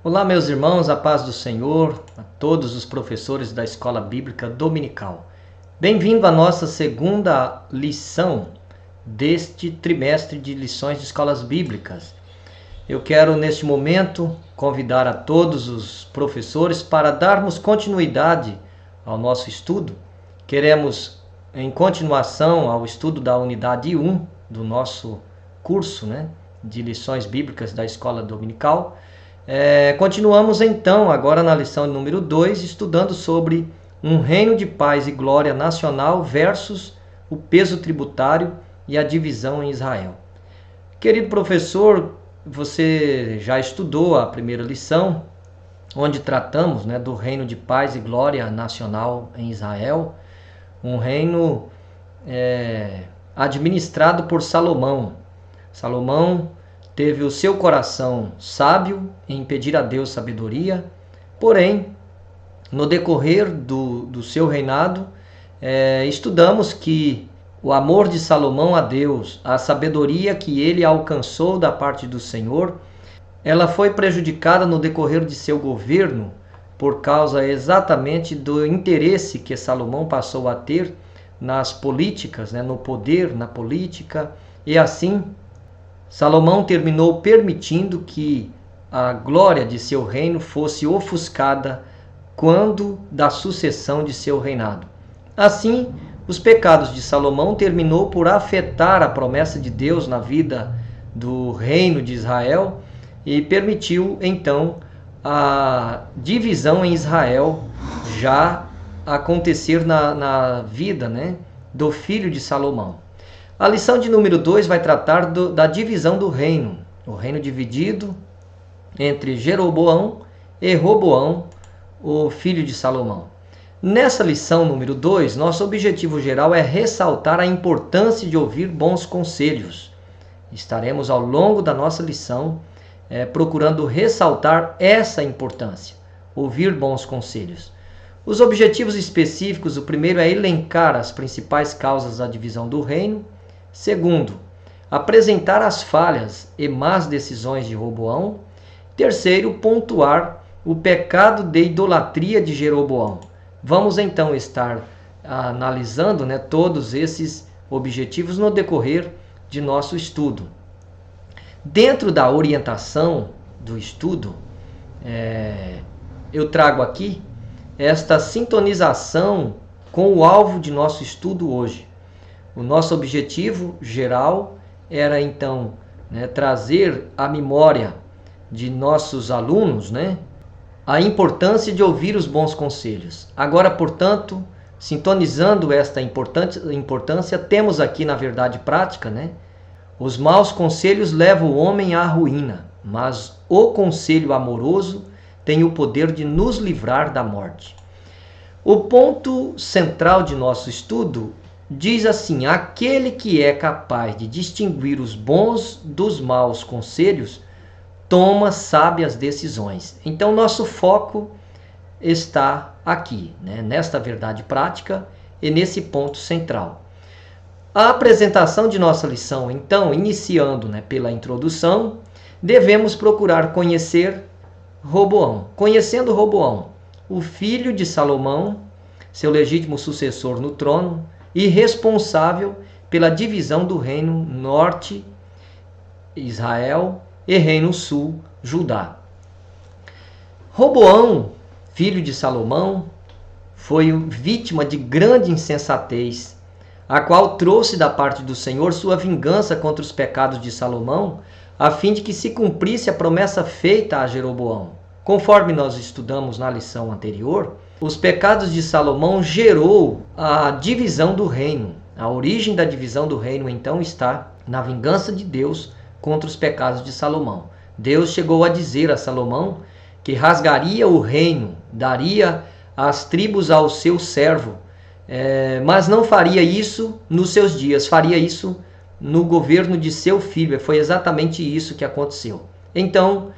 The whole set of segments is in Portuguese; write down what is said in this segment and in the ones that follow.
Olá, meus irmãos, a paz do Senhor, a todos os professores da Escola Bíblica Dominical. Bem-vindo à nossa segunda lição deste trimestre de lições de escolas bíblicas. Eu quero, neste momento, convidar a todos os professores para darmos continuidade ao nosso estudo. Queremos, em continuação ao estudo da unidade 1 do nosso curso, de lições bíblicas da Escola Dominical, continuamos então, agora na lição número 2, estudando sobre um reino de paz e glória nacional versus o peso tributário e a divisão em Israel. Querido professor, você já estudou a primeira lição, onde tratamos do reino de paz e glória nacional em Israel, um reino administrado por Salomão. Salomão teve o seu coração sábio em pedir a Deus sabedoria, porém, no decorrer do seu reinado, estudamos que o amor de Salomão a Deus, a sabedoria que ele alcançou da parte do Senhor, ela foi prejudicada no decorrer de seu governo por causa exatamente do interesse que Salomão passou a ter nas políticas, no poder, na política, e assim Salomão terminou permitindo que a glória de seu reino fosse ofuscada quando da sucessão de seu reinado. Assim, os pecados de Salomão terminou por afetar a promessa de Deus na vida do reino de Israel e permitiu, então, a divisão em Israel já acontecer na vida do filho de Salomão. A lição de número 2 vai tratar da divisão do reino. O reino dividido entre Jeroboão e Roboão, o filho de Salomão. Nessa lição número 2, nosso objetivo geral é ressaltar a importância de ouvir bons conselhos. Estaremos ao longo da nossa lição procurando ressaltar essa importância, ouvir bons conselhos. Os objetivos específicos, o primeiro é elencar as principais causas da divisão do reino. Segundo, apresentar as falhas e más decisões de Roboão. Terceiro, pontuar o pecado de idolatria de Jeroboão. Vamos então estar analisando todos esses objetivos no decorrer de nosso estudo. Dentro da orientação do estudo, eu trago aqui esta sintonização com o alvo de nosso estudo hoje. O nosso objetivo geral era então trazer à memória de nossos alunos a importância de ouvir os bons conselhos. Agora, portanto, sintonizando esta importância, temos aqui na verdade prática, os maus conselhos levam o homem à ruína, mas o conselho amoroso tem o poder de nos livrar da morte. O ponto central de nosso estudo diz assim: aquele que é capaz de distinguir os bons dos maus conselhos toma sábias decisões. Então, nosso foco está aqui, nesta verdade prática e nesse ponto central. A apresentação de nossa lição, então, iniciando pela introdução, devemos procurar conhecer Roboão. Conhecendo Roboão, o filho de Salomão, seu legítimo sucessor no trono, e responsável pela divisão do reino norte, Israel, e reino sul, Judá. Roboão, filho de Salomão, foi vítima de grande insensatez, a qual trouxe da parte do Senhor sua vingança contra os pecados de Salomão, a fim de que se cumprisse a promessa feita a Jeroboão. Conforme nós estudamos na lição anterior, os pecados de Salomão gerou a divisão do reino. A origem da divisão do reino, então, está na vingança de Deus contra os pecados de Salomão. Deus chegou a dizer a Salomão que rasgaria o reino, daria as tribos ao seu servo, mas não faria isso nos seus dias, faria isso no governo de seu filho. Foi exatamente isso que aconteceu. Então,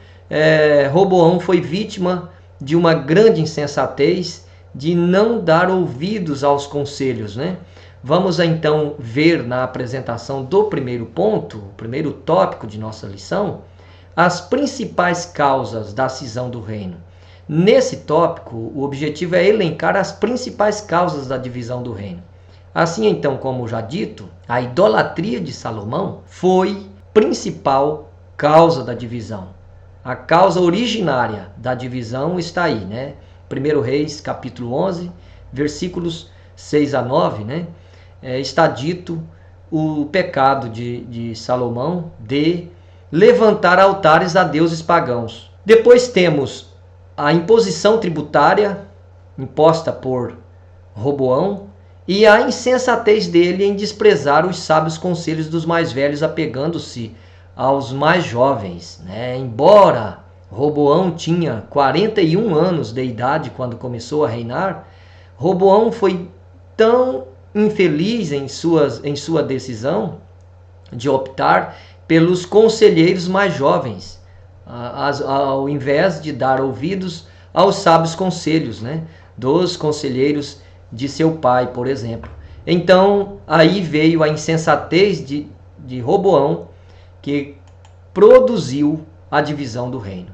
Roboão foi vítima de uma grande insensatez, de não dar ouvidos aos conselhos, Vamos então ver na apresentação do primeiro ponto, o primeiro tópico de nossa lição, as principais causas da cisão do reino. Nesse tópico, o objetivo é elencar as principais causas da divisão do reino. Assim, então, como já dito, a idolatria de Salomão foi principal causa da divisão. A causa originária da divisão está aí, né? 1 Reis, capítulo 11, versículos 6 a 9, né? Está dito o pecado de Salomão de levantar altares a deuses pagãos. Depois temos a imposição tributária imposta por Roboão e a insensatez dele em desprezar os sábios conselhos dos mais velhos, apegando-se aos mais jovens, né? Embora Roboão tinha 41 anos de idade quando começou a reinar, Roboão foi tão infeliz em sua decisão de optar pelos conselheiros mais jovens, ao invés de dar ouvidos aos sábios conselhos, né, dos conselheiros de seu pai, por exemplo. Então, aí veio a insensatez de Roboão, que produziu a divisão do reino.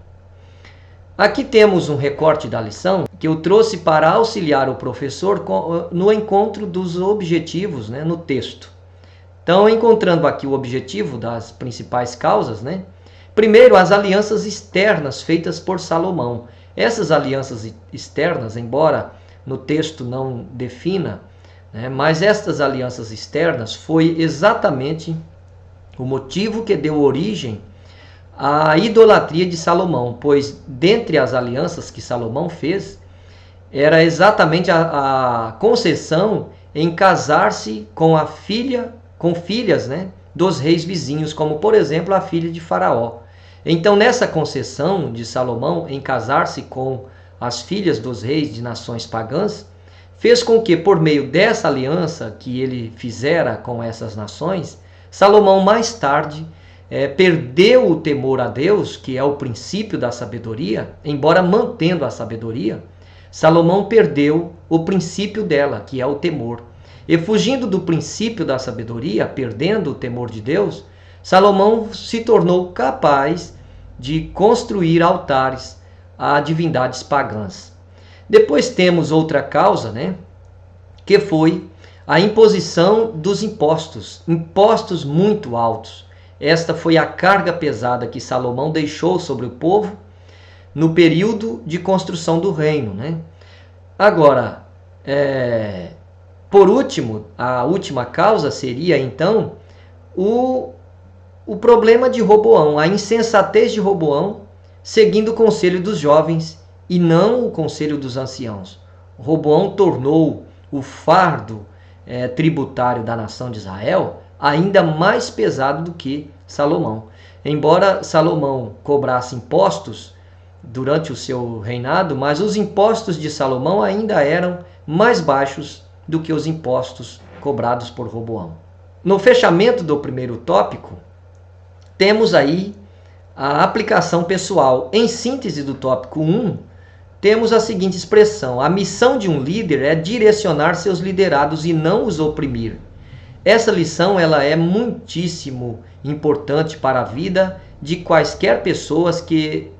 Aqui temos um recorte da lição que eu trouxe para auxiliar o professor no encontro dos objetivos, né, no texto. Então, encontrando aqui o objetivo das principais causas, né? Primeiro, as alianças externas feitas por Salomão. Essas alianças externas, embora no texto não defina, né, mas estas alianças externas foi exatamente o motivo que deu origem à idolatria de Salomão, pois dentre as alianças que Salomão fez, era exatamente a concessão em casar-se com filhas, né, dos reis vizinhos, como por exemplo a filha de Faraó. Então, nessa concessão de Salomão em casar-se com as filhas dos reis de nações pagãs, fez com que, por meio dessa aliança que ele fizera com essas nações, Salomão mais tarde perdeu o temor a Deus, que é o princípio da sabedoria. Embora mantendo a sabedoria, Salomão perdeu o princípio dela, que é o temor. E fugindo do princípio da sabedoria, perdendo o temor de Deus, Salomão se tornou capaz de construir altares a divindades pagãs. Depois temos outra causa, né, que foi a imposição dos impostos muito altos. Esta foi a carga pesada que Salomão deixou sobre o povo no período de construção do reino, né? Agora, por último, a última causa seria então o problema de Roboão, a insensatez de Roboão, seguindo o conselho dos jovens e não o conselho dos anciãos. Roboão tornou o fardo tributário da nação de Israel ainda mais pesado do que Salomão. Embora Salomão cobrasse impostos durante o seu reinado, mas os impostos de Salomão ainda eram mais baixos do que os impostos cobrados por Roboão. No fechamento do primeiro tópico, temos aí a aplicação pessoal. Em síntese do tópico 1, temos a seguinte expressão: a missão de um líder é direcionar seus liderados e não os oprimir. Essa lição ela é muitíssimo importante para a vida de quaisquer pessoas que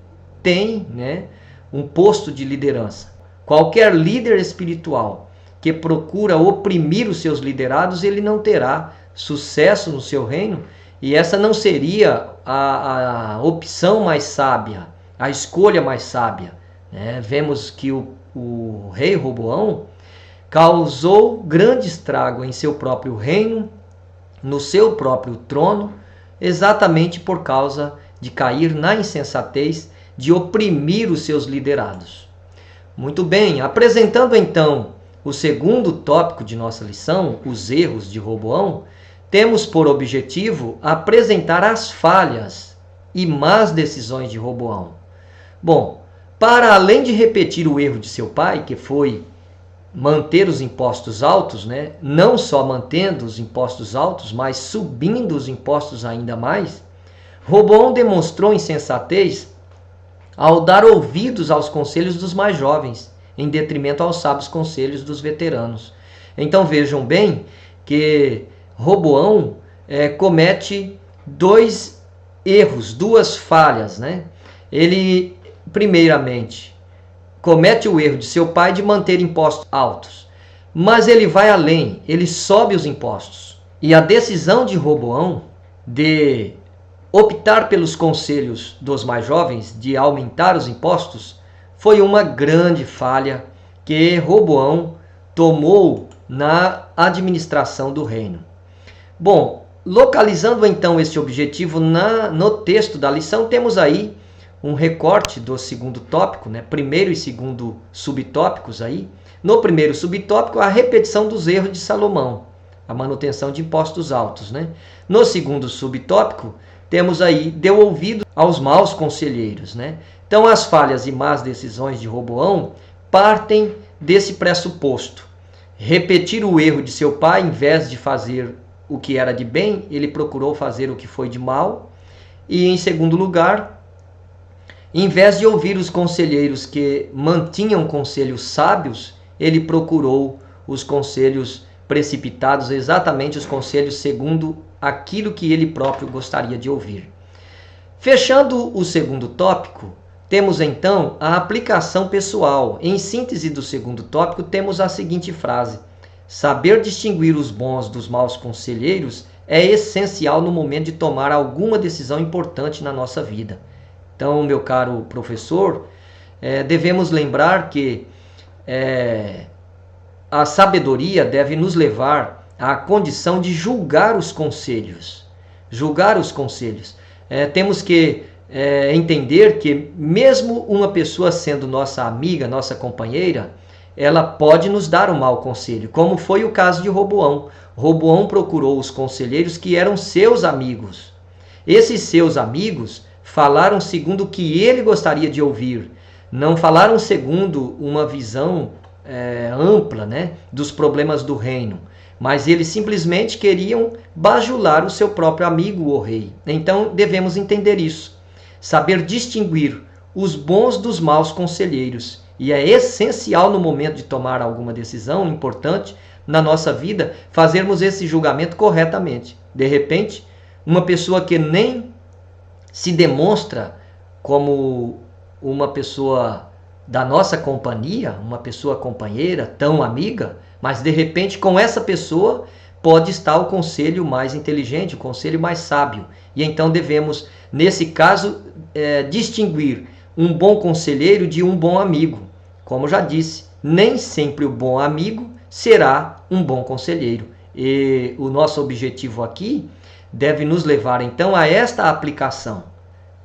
têm, né, um posto de liderança. Qualquer líder espiritual que procura oprimir os seus liderados, ele não terá sucesso no seu reino, e essa não seria a opção mais sábia, a escolha mais sábia, né? Vemos que o rei Roboão causou grande estrago em seu próprio reino, no seu próprio trono, exatamente por causa de cair na insensatez de oprimir os seus liderados. Muito bem, apresentando então o segundo tópico de nossa lição, os erros de Roboão, temos por objetivo apresentar as falhas e más decisões de Roboão. Bom, para além de repetir o erro de seu pai, que foi manter os impostos altos, né? Não só mantendo os impostos altos, mas subindo os impostos ainda mais, Roboão demonstrou insensatez ao dar ouvidos aos conselhos dos mais jovens, em detrimento aos sábios conselhos dos veteranos. Então vejam bem que Roboão comete dois erros, duas falhas, né? Ele, primeiramente, comete o erro de seu pai de manter impostos altos, mas ele vai além, ele sobe os impostos. E a decisão de Roboão de optar pelos conselhos dos mais jovens de aumentar os impostos foi uma grande falha que Roboão tomou na administração do reino. Bom, localizando então este objetivo no texto da lição, temos aí um recorte do segundo tópico, né? Primeiro e segundo subtópicos aí. No primeiro subtópico, a repetição dos erros de Salomão, a manutenção de impostos altos, né? No segundo subtópico, temos aí, deu ouvido aos maus conselheiros, né? Então, as falhas e más decisões de Roboão partem desse pressuposto. Repetir o erro de seu pai, em vez de fazer o que era de bem, ele procurou fazer o que foi de mal. E, em segundo lugar, em vez de ouvir os conselheiros que mantinham conselhos sábios, ele procurou os conselhos precipitados, exatamente os conselhos segundo aquilo que ele próprio gostaria de ouvir. Fechando o segundo tópico, temos então a aplicação pessoal. Em síntese do segundo tópico, temos a seguinte frase: saber distinguir os bons dos maus conselheiros é essencial no momento de tomar alguma decisão importante na nossa vida. Então, meu caro professor, devemos lembrar que a sabedoria deve nos levar à condição de julgar os conselhos. Julgar os conselhos. Temos que entender que mesmo uma pessoa sendo nossa amiga, nossa companheira, ela pode nos dar um mau conselho, como foi o caso de Roboão. Roboão procurou os conselheiros que eram seus amigos. Esses seus amigos falaram segundo o que ele gostaria de ouvir, não falaram segundo uma visão ampla, né, dos problemas do reino, mas eles simplesmente queriam bajular o seu próprio amigo, o rei. Então devemos entender isso, saber distinguir os bons dos maus conselheiros, e é essencial no momento de tomar alguma decisão importante na nossa vida, fazermos esse julgamento corretamente. De repente, uma pessoa que nem se demonstra como uma pessoa da nossa companhia, uma pessoa companheira, tão amiga, mas de repente com essa pessoa pode estar o conselho mais inteligente, o conselho mais sábio. E então devemos, nesse caso, distinguir um bom conselheiro de um bom amigo. Como já disse, nem sempre o bom amigo será um bom conselheiro. E o nosso objetivo aqui deve nos levar então a esta aplicação,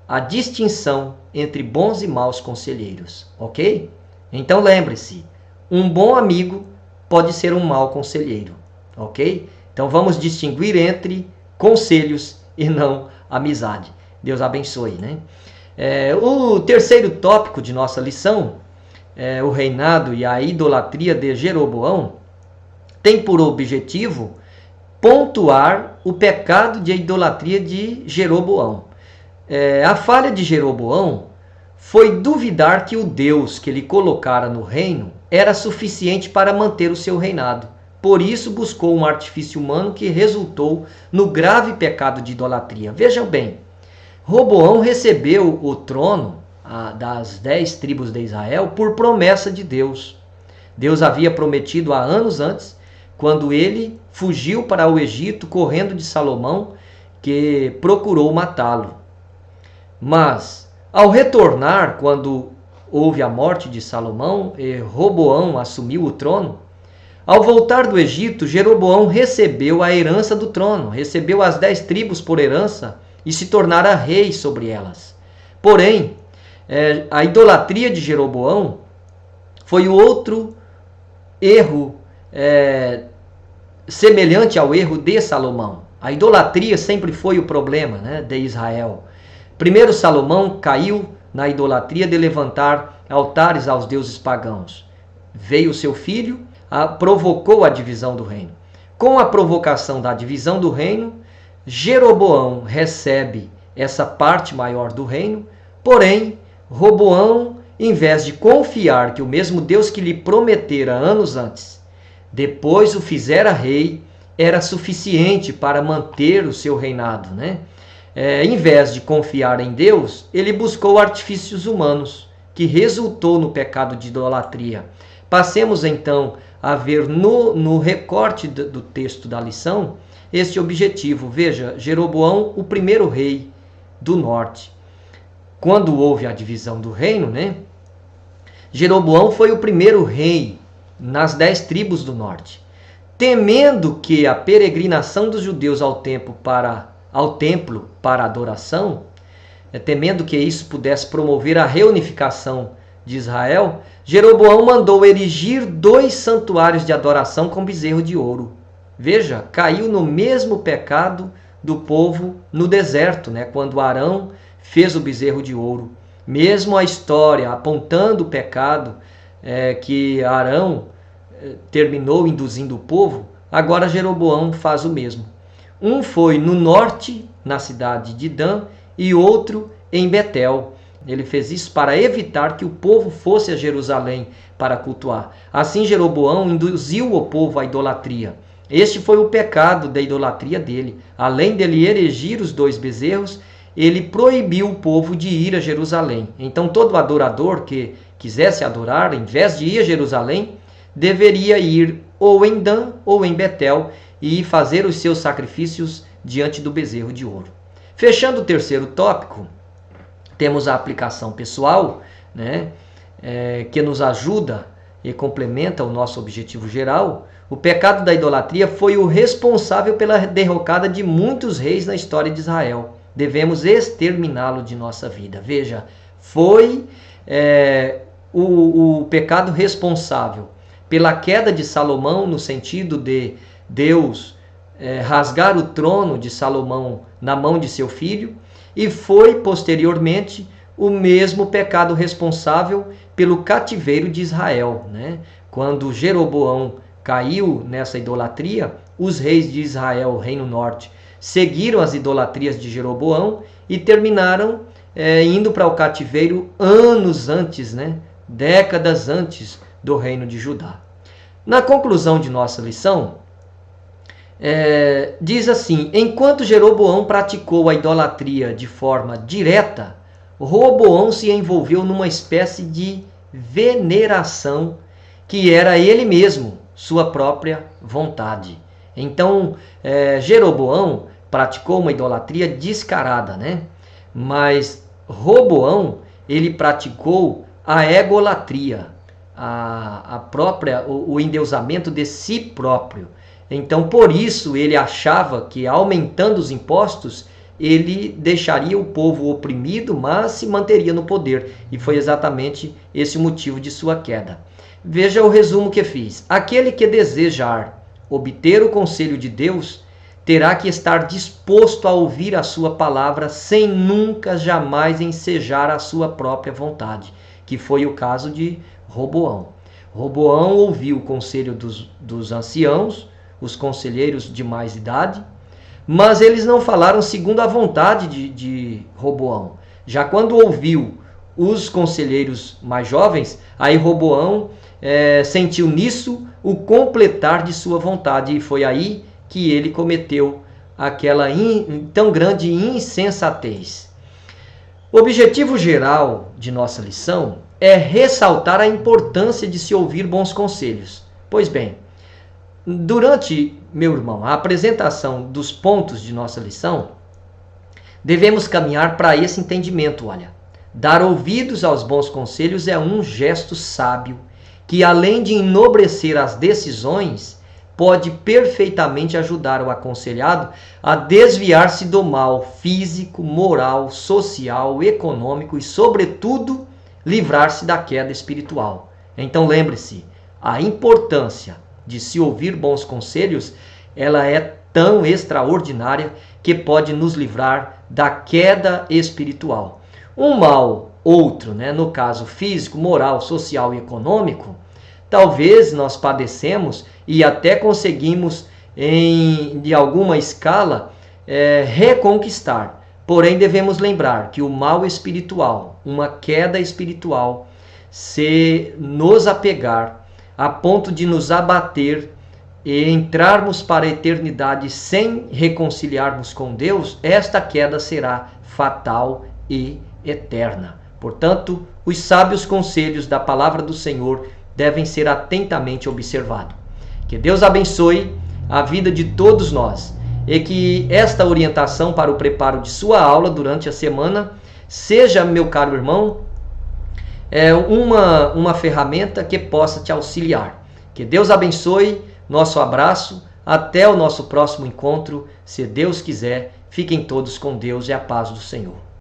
a distinção entre bons e maus conselheiros, ok? Então lembre-se, um bom amigo pode ser um mau conselheiro, ok? Então vamos distinguir entre conselhos e não amizade. Deus abençoe, né? O terceiro tópico de nossa lição, o reinado e a idolatria de Jeroboão, tem por objetivo pontuar o pecado de idolatria de Jeroboão. A falha de Jeroboão foi duvidar que o Deus que ele colocara no reino era suficiente para manter o seu reinado. Por isso buscou um artifício humano que resultou no grave pecado de idolatria. Vejam bem, Roboão recebeu o trono das 10 tribos de Israel por promessa de Deus. Deus havia prometido há anos antes, quando ele fugiu para o Egito, correndo de Salomão, que procurou matá-lo. Mas, ao retornar, quando houve a morte de Salomão e Roboão assumiu o trono, ao voltar do Egito, Jeroboão recebeu a herança do trono, recebeu as 10 tribos por herança e se tornara rei sobre elas. Porém, a idolatria de Jeroboão foi outro erro semelhante ao erro de Salomão. A idolatria sempre foi o problema, né, de Israel. Primeiro, Salomão caiu na idolatria de levantar altares aos deuses pagãos. Veio seu filho, provocou a divisão do reino. Com a provocação da divisão do reino, Jeroboão recebe essa parte maior do reino, porém, Roboão, em vez de confiar que o mesmo Deus que lhe prometera anos antes, depois o fizera rei, era suficiente para manter o seu reinado, né? Em vez de confiar em Deus, ele buscou artifícios humanos, que resultou no pecado de idolatria. Passemos então a ver no recorte do texto da lição este objetivo. Veja, Jeroboão, o primeiro rei do norte. Quando houve a divisão do reino, né? Jeroboão foi o primeiro rei nas 10 tribos do norte. Temendo que a peregrinação dos judeus ao templo para adoração, temendo que isso pudesse promover a reunificação de Israel, Jeroboão mandou erigir 2 santuários de adoração com bezerro de ouro. Veja, caiu no mesmo pecado do povo no deserto, né? Quando Arão fez o bezerro de ouro. Mesmo a história apontando o pecado que Arão terminou induzindo o povo, agora Jeroboão faz o mesmo. Um foi no norte, na cidade de Dan, e outro em Betel. Ele fez isso para evitar que o povo fosse a Jerusalém para cultuar. Assim Jeroboão induziu o povo à idolatria. Este foi o pecado da idolatria dele. Além dele erigir os 2 bezerros, ele proibiu o povo de ir a Jerusalém. Então todo adorador que quisesse adorar, em vez de ir a Jerusalém, deveria ir ou em Dan ou em Betel e fazer os seus sacrifícios diante do bezerro de ouro. Fechando o terceiro tópico, temos a aplicação pessoal, né, que nos ajuda e complementa o nosso objetivo geral. O pecado da idolatria foi o responsável pela derrocada de muitos reis na história de Israel. Devemos exterminá-lo de nossa vida. Veja, foi o pecado responsável pela queda de Salomão, no sentido de Deus rasgar o trono de Salomão na mão de seu filho, e foi posteriormente o mesmo pecado responsável pelo cativeiro de Israel, né? Quando Jeroboão caiu nessa idolatria, os reis de Israel, o reino norte, seguiram as idolatrias de Jeroboão e terminaram indo para o cativeiro anos antes, né? Décadas antes do reino de Judá. Na conclusão de nossa lição, diz assim: enquanto Jeroboão praticou a idolatria de forma direta, Roboão se envolveu numa espécie de veneração que era ele mesmo, sua própria vontade. Então, Jeroboão praticou uma idolatria descarada, né? Mas Roboão, ele praticou a egolatria, o endeusamento de si próprio. Então, por isso, ele achava que, aumentando os impostos, ele deixaria o povo oprimido, mas se manteria no poder. E foi exatamente esse o motivo de sua queda. Veja o resumo que fiz. Aquele que desejar obter o conselho de Deus, terá que estar disposto a ouvir a sua palavra sem nunca, jamais ensejar a sua própria vontade, que foi o caso de Roboão. Roboão ouviu o conselho dos anciãos, os conselheiros de mais idade, mas eles não falaram segundo a vontade de Roboão. Já quando ouviu os conselheiros mais jovens, aí Roboão sentiu nisso o completar de sua vontade, e foi aí que ele cometeu aquela tão grande insensatez. O objetivo geral de nossa lição é ressaltar a importância de se ouvir bons conselhos. Pois bem, durante, meu irmão, a apresentação dos pontos de nossa lição, devemos caminhar para esse entendimento. Olha, dar ouvidos aos bons conselhos é um gesto sábio que, além de enobrecer as decisões, pode perfeitamente ajudar o aconselhado a desviar-se do mal físico, moral, social, econômico e, sobretudo, livrar-se da queda espiritual. Então lembre-se, a importância de se ouvir bons conselhos, ela é tão extraordinária que pode nos livrar da queda espiritual. Um mal, outro, né, no caso físico, moral, social e econômico, talvez nós padecemos e até conseguimos, de alguma escala, reconquistar. Porém, devemos lembrar que o mal espiritual, uma queda espiritual, se nos apegar a ponto de nos abater, e entrarmos para a eternidade sem reconciliarmos com Deus, esta queda será fatal e eterna. Portanto, os sábios conselhos da palavra do Senhor devem ser atentamente observados. Que Deus abençoe a vida de todos nós e que esta orientação para o preparo de sua aula durante a semana seja, meu caro irmão, uma ferramenta que possa te auxiliar. Que Deus abençoe, nosso abraço, até o nosso próximo encontro, se Deus quiser. Fiquem todos com Deus e a paz do Senhor.